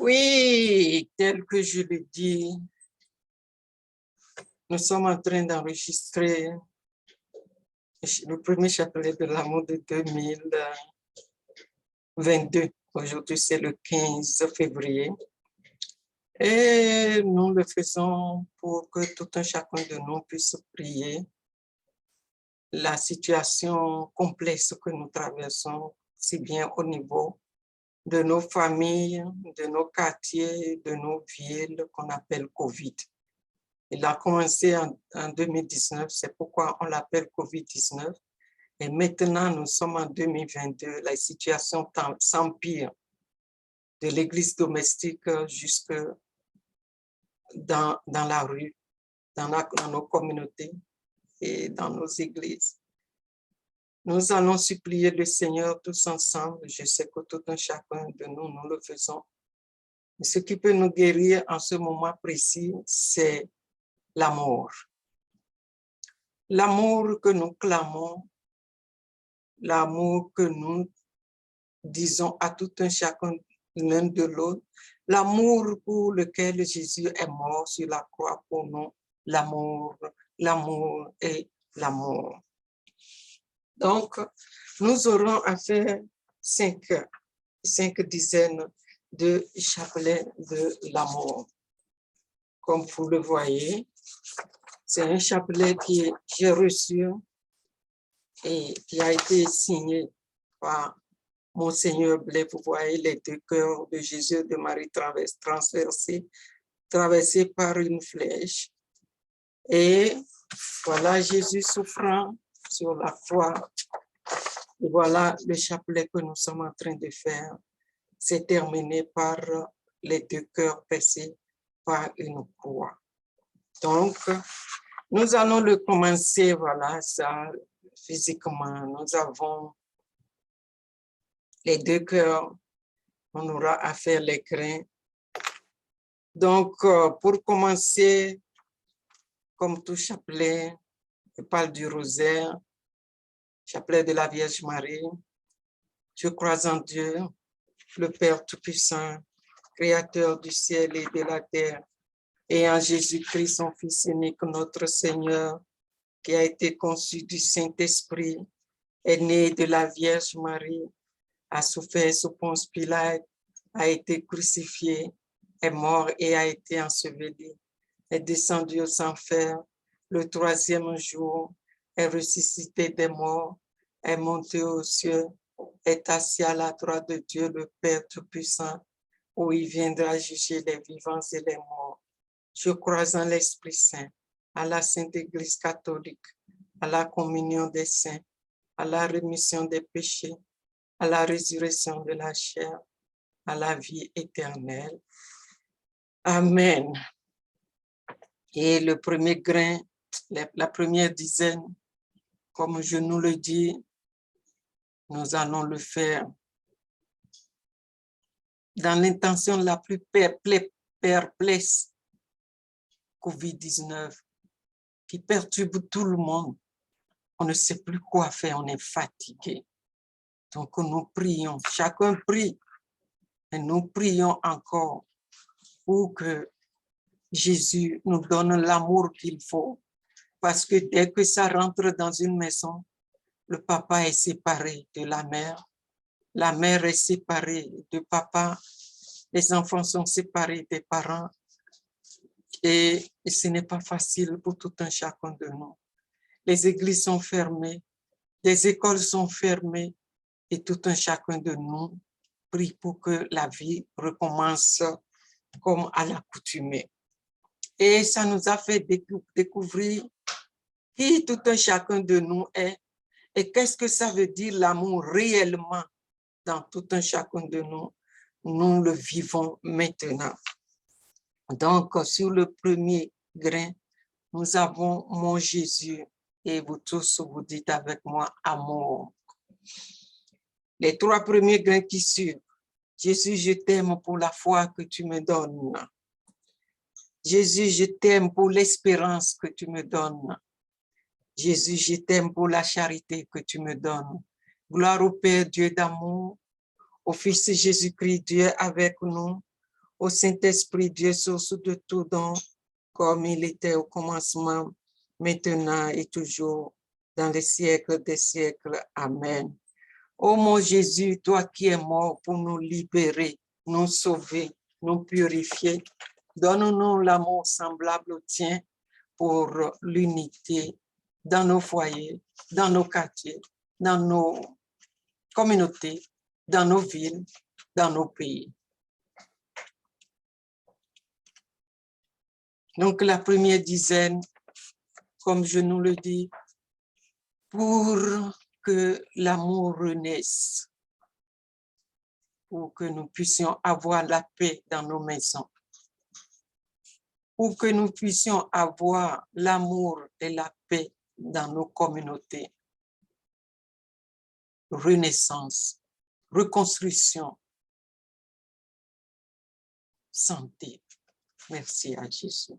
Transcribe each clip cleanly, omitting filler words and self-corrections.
Oui, tel que je le dis, nous sommes en train d'enregistrer le premier chapelet de l'amour de 2022. Aujourd'hui, c'est le 15 février. Et nous le faisons pour que tout un chacun de nous puisse prier la situation complexe que nous traversons, si bien au niveau de nos familles, de nos quartiers, de nos villes qu'on appelle COVID. Il a commencé en 2019, c'est pourquoi on l'appelle COVID-19. Et maintenant, nous sommes en 2022, la situation s'empire de l'église domestique jusque dans la rue, dans nos communautés et dans nos églises. Nous allons supplier le Seigneur tous ensemble. Je sais que tout un chacun de nous, nous le faisons. Ce qui peut nous guérir en ce moment précis, c'est l'amour. L'amour que nous clamons, l'amour que nous disons à tout un chacun l'un de l'autre, l'amour pour lequel Jésus est mort sur la croix pour nous, l'amour, l'amour et l'amour. Donc, nous aurons à faire cinq dizaines de chapelets de l'amour. Comme vous le voyez, c'est un chapelet que j'ai reçu et qui a été signé par Monseigneur Blais. Vous voyez les deux cœurs de Jésus et de Marie traversés par une flèche. Et voilà Jésus souffrant sur la croix. Et voilà le chapelet que nous sommes en train de faire. C'est terminé par les deux cœurs percés par une croix. Donc, nous allons le commencer, voilà, ça, physiquement. Nous avons les deux cœurs, on aura à faire les grains. Donc, pour commencer, comme tout chapelet, je parle du rosaire, chapelet de la Vierge Marie. Je crois en Dieu, le Père Tout-Puissant, Créateur du ciel et de la terre, et en Jésus-Christ, son Fils unique, notre Seigneur, qui a été conçu du Saint-Esprit, est né de la Vierge Marie, a souffert sous Ponce Pilate, a été crucifié, est mort et a été enseveli, est descendu aux enfers, le troisième jour, est ressuscité des morts, est monté aux cieux, est assis à la droite de Dieu, le Père Tout-Puissant, où il viendra juger les vivants et les morts. Je crois en l'Esprit Saint, à la Sainte Église catholique, à la communion des saints, à la rémission des péchés, à la résurrection de la chair, à la vie éternelle. Amen. Et le premier grain, la première dizaine, comme je nous le dis, nous allons le faire dans l'intention la plus perplexe, COVID-19, qui perturbe tout le monde. On ne sait plus quoi faire, on est fatigué. Donc nous prions, chacun prie, et nous prions encore pour que Jésus nous donne l'amour qu'il faut. Parce que dès que ça rentre dans une maison, le papa est séparé de la mère est séparée de papa, les enfants sont séparés des parents. Et ce n'est pas facile pour tout un chacun de nous. Les églises sont fermées, les écoles sont fermées et tout un chacun de nous prie pour que la vie recommence comme à l'accoutumée. Et ça nous a fait découvrir qui tout un chacun de nous est et qu'est-ce que ça veut dire l'amour réellement dans tout un chacun de nous. Nous le vivons maintenant. Donc, sur le premier grain, nous avons mon Jésus et vous tous, vous dites avec moi amour. Les trois premiers grains qui suivent. Jésus, je t'aime pour la foi que tu me donnes. Jésus, je t'aime pour l'espérance que tu me donnes. Jésus, je t'aime pour la charité que tu me donnes. Gloire au Père, Dieu d'amour, au Fils Jésus-Christ, Dieu avec nous, Au Saint-Esprit, Dieu, source de tout don, comme il était au commencement, maintenant et toujours, dans les siècles des siècles. Amen. Ô mon Jésus, toi qui es mort pour nous libérer, nous sauver, nous purifier, donne-nous l'amour semblable au tien pour l'unité dans nos foyers, dans nos quartiers, dans nos communautés, dans nos villes, dans nos pays. Donc, la première dizaine, comme je nous le dis, pour que l'amour renaisse, pour que nous puissions avoir la paix dans nos maisons, pour que nous puissions avoir l'amour et la paix dans nos communautés. Renaissance, reconstruction, santé. Merci à Jésus.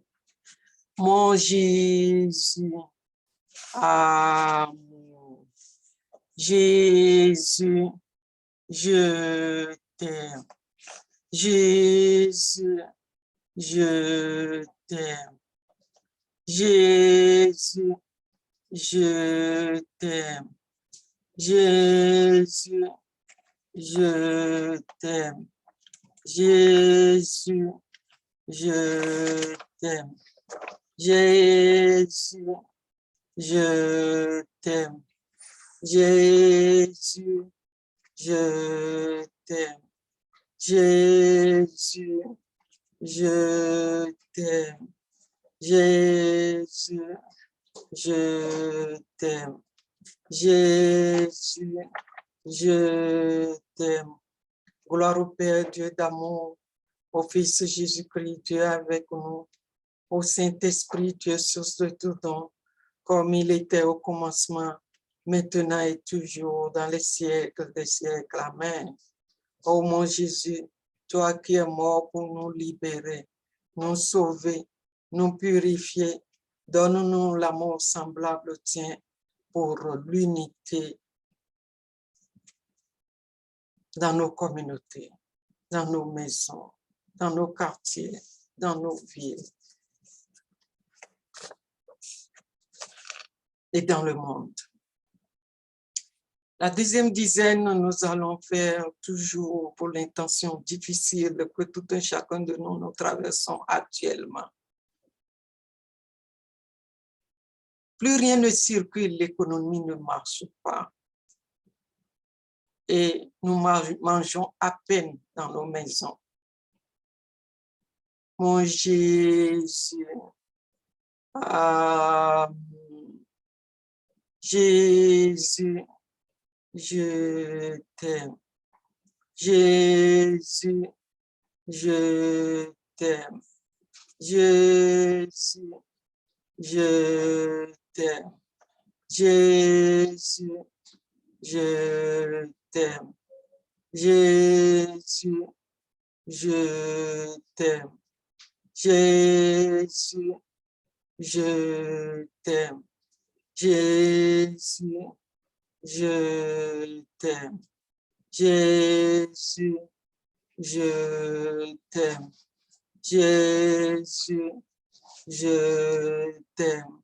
Mon Jésus, amour. Jésus, je t'aime. Jésus, je t'aime. Jésus, je t'aime. Jésus, je t'aime. Jésus, je t'aime. Jésus, je t'aime. Jésus, je t'aime. Jésus, je t'aime. Jésus, je t'aime. Jésus, je t'aime. Gloire au Père, Dieu d'amour, au Fils Jésus-Christ, Dieu avec nous, au Saint-Esprit, Dieu source de tout don, comme il était au commencement, maintenant et toujours, dans les siècles des siècles. Amen. Ô mon Jésus, toi qui es mort pour nous libérer, nous sauver, nous purifier, donne-nous l'amour semblable au tien pour l'unité dans nos communautés, dans nos maisons, dans nos quartiers, dans nos villes et dans le monde. La deuxième dizaine, nous allons faire toujours pour l'intention difficile que tout un chacun de nous traversons actuellement. Plus rien ne circule, l'économie ne marche pas. Et nous mangeons à peine dans nos maisons. Mon Jésus, Jésus, je t'aime. Jésus, je t'aime. Jésus, je t'aime. Jésus, je t'aime. Jésus, je t'aime. Jésus, je t'aime. Jésus, je t'aime. Jésus, je t'aime. Jésus, je t'aime.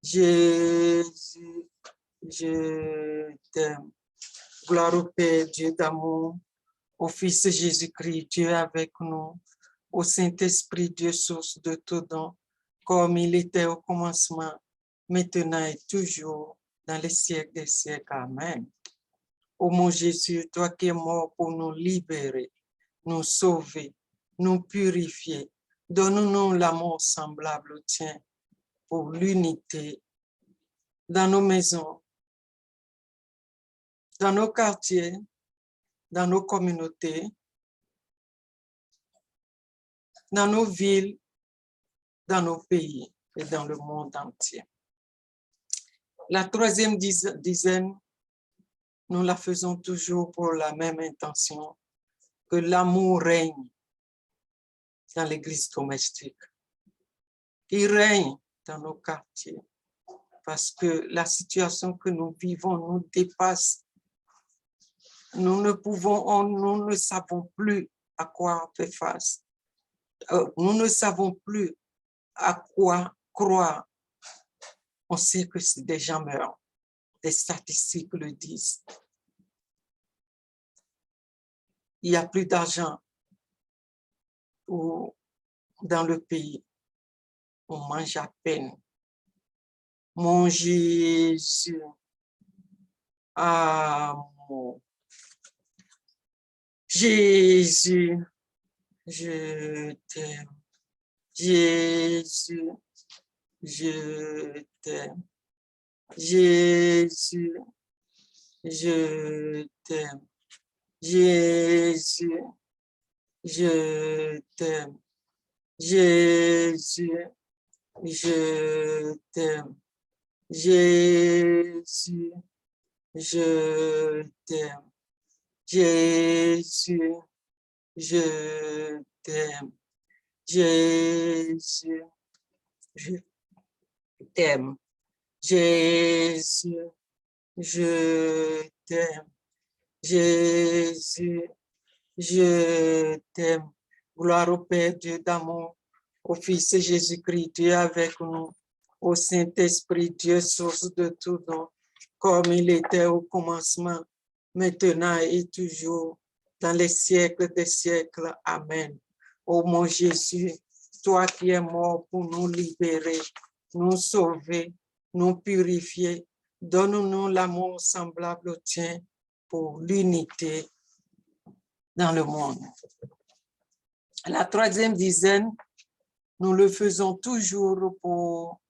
Jésus, je t'aime. Gloire au Père, Dieu d'amour, au Fils Jésus-Christ, Dieu avec nous, au Saint-Esprit, Dieu source de tout don, comme il était au commencement, maintenant et toujours, dans les siècles des siècles. Amen. Ô mon Jésus, toi qui es mort pour nous libérer, nous sauver, nous purifier, donne-nous l'amour semblable au tien pour l'unité dans nos maisons, dans nos quartiers, dans nos communautés, dans nos villes, dans nos pays et dans le monde entier. La troisième dizaine, nous la faisons toujours pour la même intention, que l'amour règne dans l'église domestique. Il règne dans nos quartiers, parce que la situation que nous vivons nous dépasse. Nous ne savons plus à quoi faire face. nous ne savons plus à quoi croire. On sait que des gens meurent. Les statistiques le disent. Il n'y a plus d'argent dans le pays. On mange à peine. Mon Jésus, mon Jésus, je t'aime. Jésus, je t'aime. Jésus, je t'aime. Jésus, je t'aime. Jésus, je t'aime. Jésus, je t'aime. Jésus, je t'aime. Jésus, je t'aime. Jésus, je t'aime. Jésus, je t'aime. Gloire au Père Dieu d'amour, au Fils Jésus-Christ, Dieu avec nous, au Saint-Esprit, Dieu source de tout don, comme il était au commencement, maintenant et toujours, dans les siècles des siècles. Amen. Ô mon Jésus, toi qui es mort pour nous libérer, nous sauver, nous purifier, donne-nous l'amour semblable au tien pour l'unité dans le monde. La troisième dizaine, nous le faisons toujours pour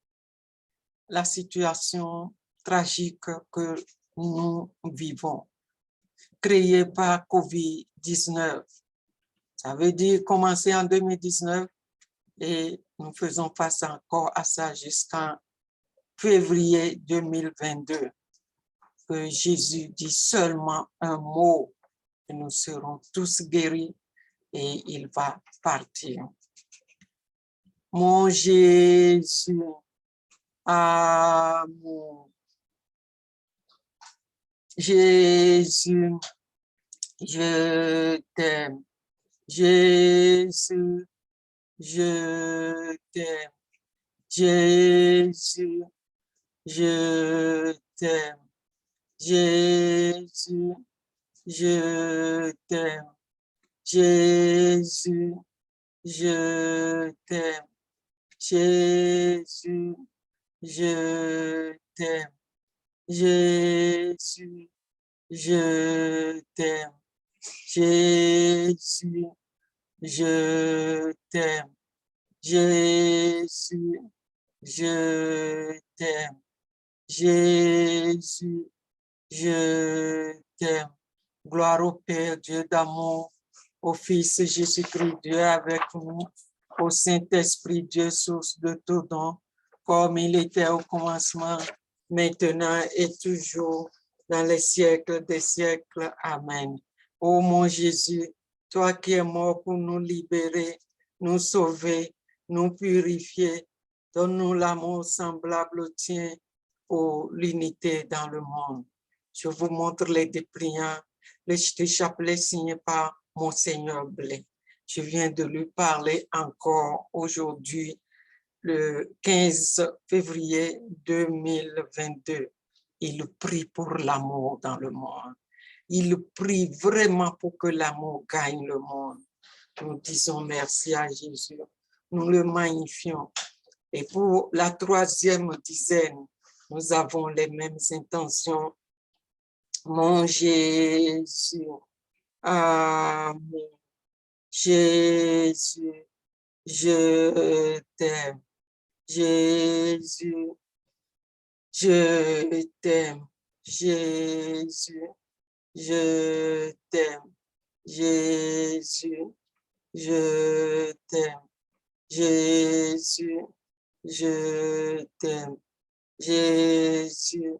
la situation tragique que nous vivons, créée par COVID-19. Ça veut dire commencer en 2019 et nous faisons face encore à ça jusqu'en février 2022. Que Jésus dit seulement un mot et nous serons tous guéris et il va partir. Mon Jésus, amour. Jésus, je t'aime. Jésus, je t'aime. Jésus, je t'aime. Jésus, je t'aime. Jésus, je t'aime. Jésus, je t'aime. Jésus, je t'aime. Jésus, je t'aime. Jésus, je t'aime. Jésus, je t'aime. Gloire au Père, Dieu d'amour, au Fils Jésus-Christ, Dieu avec nous, au Saint-Esprit, Dieu source de tout don, comme il était au commencement, maintenant et toujours, dans les siècles des siècles. Amen. Ô mon Jésus, toi qui es mort pour nous libérer, nous sauver, nous purifier, donne-nous l'amour semblable au tien pour l'unité dans le monde. Je vous montre les dépliants, le chapelet signé par Monseigneur Blais. Je viens de lui parler encore aujourd'hui, le 15 février 2022. Il prie pour l'amour dans le monde. Il prie vraiment pour que l'amour gagne le monde. Nous disons merci à Jésus. Nous le magnifions. Et pour la troisième dizaine, nous avons les mêmes intentions. Mon Jésus, amen. Jésus, je t'aime. Jésus, je t'aime. Jésus, je t'aime. Jésus, je t'aime. Jésus, je t'aime. Jésus,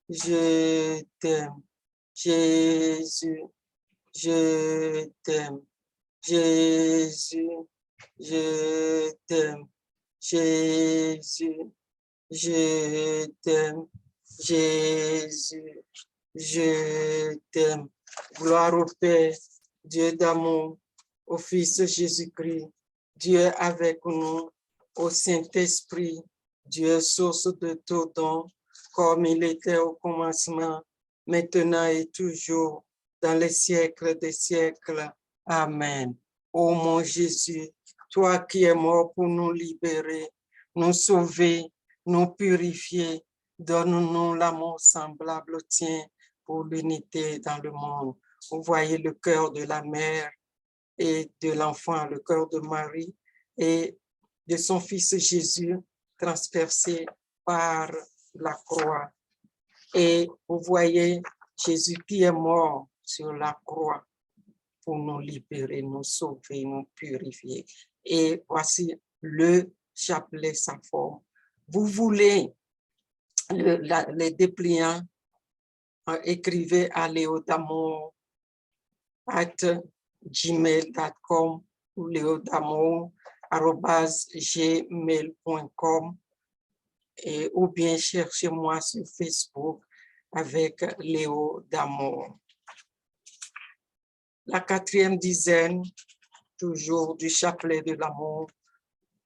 je t'aime. Jésus, je t'aime. Jésus, je t'aime. Jésus, je t'aime. Jésus, je t'aime. Gloire au Père, Dieu d'amour, au Fils Jésus-Christ, Dieu avec nous, au Saint-Esprit, Dieu source de tout don, comme il était au commencement, maintenant et toujours, dans les siècles des siècles. Amen. Ô mon Jésus, toi qui es mort pour nous libérer, nous sauver, nous purifier, donne-nous l'amour semblable au tien pour l'unité dans le monde. Vous voyez le cœur de la mère et de l'enfant, le cœur de Marie et de son fils Jésus transpercé par la croix. Et vous voyez Jésus qui est mort sur la croix pour nous libérer, nous sauver, nous purifier. Et voici le chapelet, sa forme. Vous voulez les dépliants, écrivez à leodamour@gmail.com ou leodamour@gmail.com ou bien cherchez-moi sur Facebook avec Léo d'Amour. La 4e dizaine, toujours du chapelet de l'amour,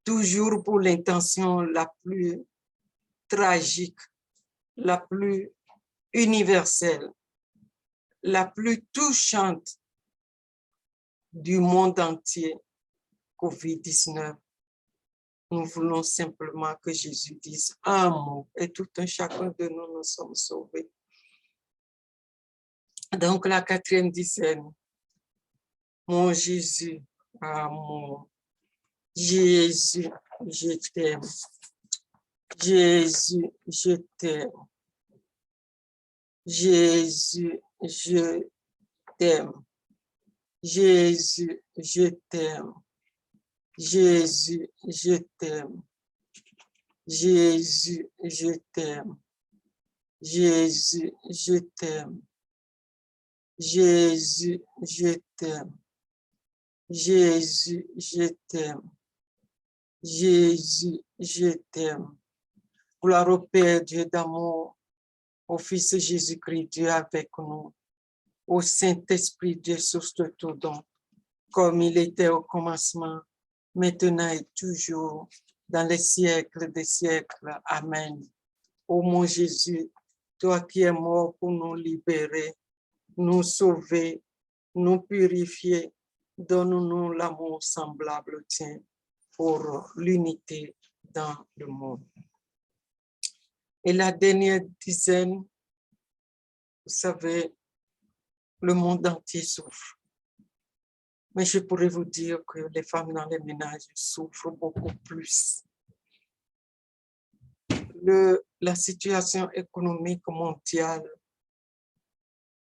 toujours pour l'intention la plus tragique, la plus universelle, la plus touchante du monde entier, COVID-19. Nous voulons simplement que Jésus dise un mot et tout un chacun de nous, nous sommes sauvés. Donc la 4e dizaine, mon Jésus, amour, Jésus, je t'aime. Jésus, je t'aime. Jésus, je t'aime. Jésus, je t'aime. Jésus, je t'aime. Jésus, je t'aime. Jésus, je t'aime. Jésus, je t'aime. Jésus, je t'aime. Jésus, je t'aime. Gloire au Père, Dieu d'amour, au Fils Jésus-Christ, Dieu avec nous, au Saint-Esprit, Dieu source de tout don, comme il était au commencement, maintenant et toujours, dans les siècles des siècles. Amen. Ô mon Jésus, toi qui es mort pour nous libérer, nous sauver, nous purifier, donne-nous l'amour semblable au tien pour l'unité dans le monde. Et la dernière dizaine, vous savez, le monde entier souffre. Mais je pourrais vous dire que les femmes dans les ménages souffrent beaucoup plus. La situation économique mondiale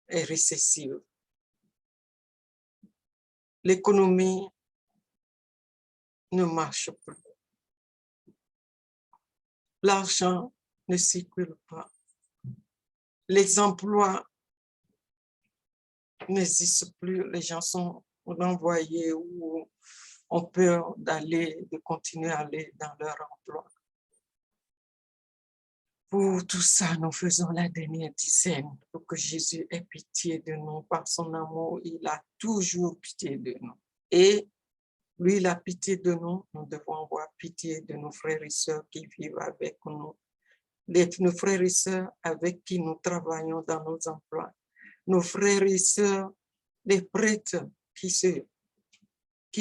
est récessive. L'économie ne marche plus. L'argent ne circule pas. Les emplois n'existent plus. Les gens sont renvoyés ou ont peur de continuer à aller dans leur emploi. Pour tout ça, nous faisons la dernière dizaine pour que Jésus ait pitié de nous. Par son amour, il a toujours pitié de nous. Et lui, il a pitié de nous. Nous devons avoir pitié de nos frères et sœurs qui vivent avec nous. Nos frères et sœurs avec qui nous travaillons dans nos emplois. Nos frères et sœurs, les prêtres qui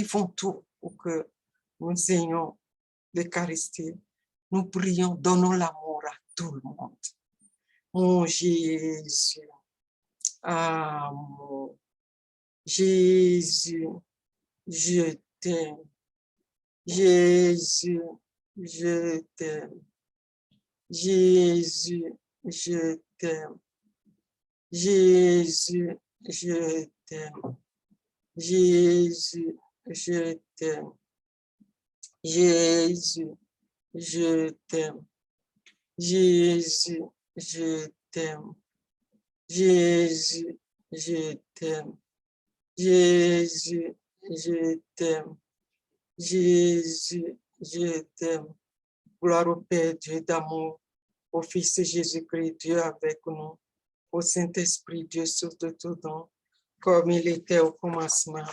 font tout pour que nous ayons l'Eucharistie. Nous prions, donnons l'amour à tout le monde. Mon Jésus, amour, Jésus, je t'aime. Jésus, je t'aime. Jésus, je t'aime. Jésus, je t'aime. Jésus, je t'aime. Jésus, je t'aime. Jésus, je t'aime. Jésus, je t'aime. Jésus, je t'aime. Jésus, je t'aime. Gloire au Père, Dieu d'amour, au Fils Jésus-Christ, Dieu avec nous, au Saint-Esprit, Dieu source de tout don, comme il était au commencement,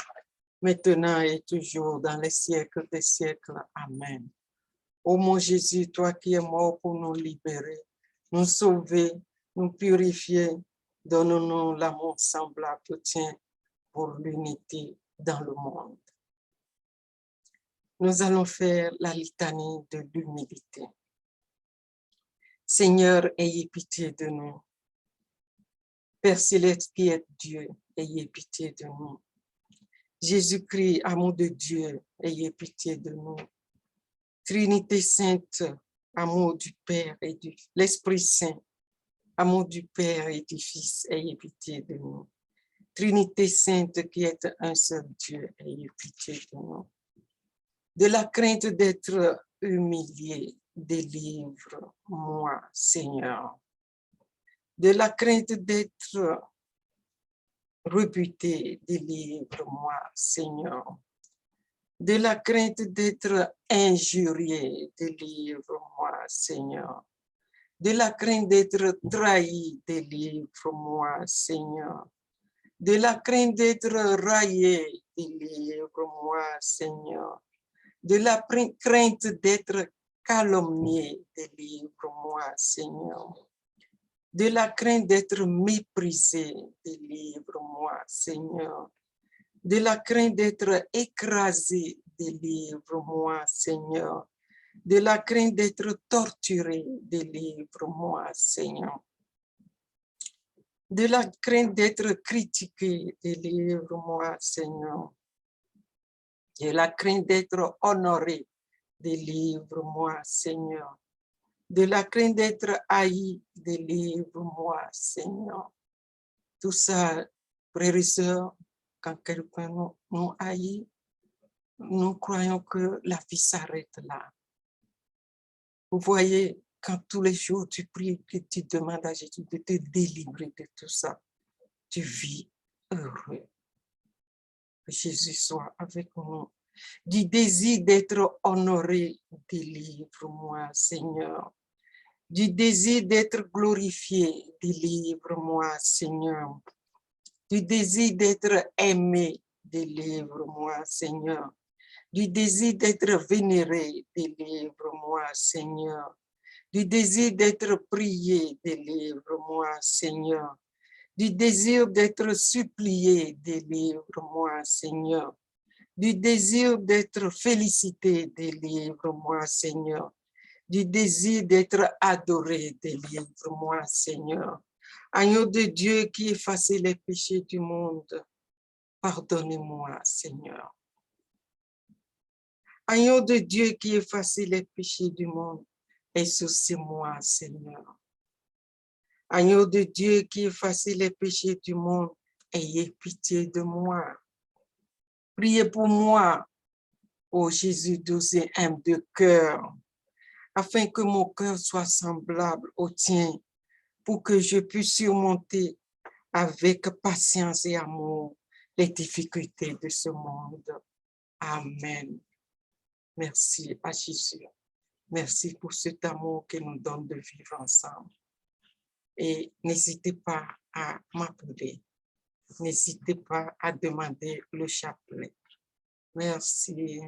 maintenant et toujours, dans les siècles des siècles. Amen. Ô mon Jésus, toi qui es mort pour nous libérer, nous sauver, nous purifier, donne-nous l'amour semblable au tien pour l'unité dans le monde. Nous allons faire la litanie de l'humilité. Seigneur, ayez pitié de nous. Père céleste qui est Dieu, ayez pitié de nous. Jésus-Christ, amour de Dieu, ayez pitié de nous. Trinité sainte, amour du Père et de l'Esprit Saint, amour du Père et du Fils, ayez pitié de nous. Trinité sainte qui est un seul Dieu, ayez pitié de nous. De la crainte d'être humilié, délivre-moi, Seigneur. De la crainte d'être rebuté, délivre-moi, Seigneur. De la crainte d'être injurié, délivre-moi, Seigneur. De la crainte d'être trahi, délivre-moi, Seigneur. De la crainte d'être raillé, délivre-moi, Seigneur. De la crainte d'être calomnié, délivre-moi, Seigneur. De la crainte d'être méprisé, délivre-moi, Seigneur. De la crainte d'être écrasé, délivre-moi, Seigneur. De la crainte d'être torturé, délivre-moi, Seigneur. De la crainte d'être critiqué, délivre-moi, Seigneur. De la crainte d'être honoré, délivre-moi, Seigneur. De la crainte d'être haï, délivre-moi, Seigneur. Tout ça, frères et sœurs, quand quelqu'un nous haït, nous croyons que la vie s'arrête là. Vous voyez, quand tous les jours tu pries, que tu demandes à Jésus de te délivrer de tout ça, tu vis heureux. Que Jésus soit avec nous. Du désir d'être honoré, délivre-moi, Seigneur. Du désir d'être glorifié, délivre-moi, Seigneur. Du désir d'être aimé, délivre-moi, Seigneur. Du désir d'être vénéré, délivre-moi, Seigneur. Du désir d'être prié, délivre-moi, Seigneur. Du désir d'être supplié, délivre-moi, Seigneur. Du désir d'être félicité, délivre-moi, Seigneur. Du désir d'être adoré, délivre-moi, Seigneur. Agneau de Dieu qui efface les péchés du monde, pardonnez-moi, Seigneur. Agneau de Dieu qui efface les péchés du monde, exaucez-moi, Seigneur. Agneau de Dieu qui efface les péchés du monde, ayez pitié de moi. Priez pour moi, ô Jésus doux et humble de cœur, afin que mon cœur soit semblable au tien, pour que je puisse surmonter avec patience et amour les difficultés de ce monde. Amen. Merci à Jésus. Merci pour cet amour qu'il nous donne de vivre ensemble. Et n'hésitez pas à m'appeler. N'hésitez pas à demander le chapelet. Merci.